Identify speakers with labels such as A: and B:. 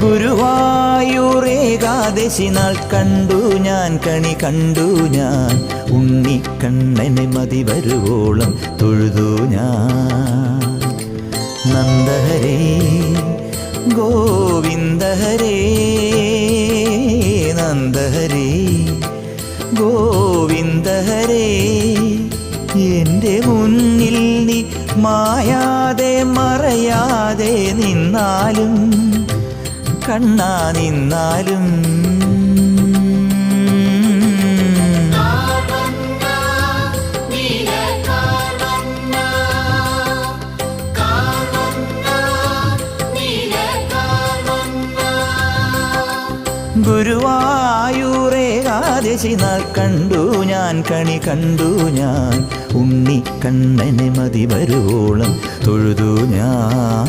A: ഗുരുവായൂർ ഏകാദശി നാൾ കണ്ടു ഞാൻ കണി കണ്ടു ഞാൻ ഉണ്ണിക്കണ്ണനെ മതി വരുവോളം തൊഴുതു ഞാൻ നന്ദഹരേ ഗോവിന്ദഹരേ നന്ദഹരേ ഗോവിന്ദഹരേ എൻ്റെ മുന്നിൽ നീ മായാതെ മറയാതെ നിന്നാലും കണ്ണാ നിന്നാലും ഗുരുവായൂർ ഏകാദശി നാൾ കണ്ടു ഞാൻ കണി കണ്ടു ഞാൻ ഉണ്ണിക്കണ്ണനെ മതി വരുവോളം തൊഴുതു ഞാൻ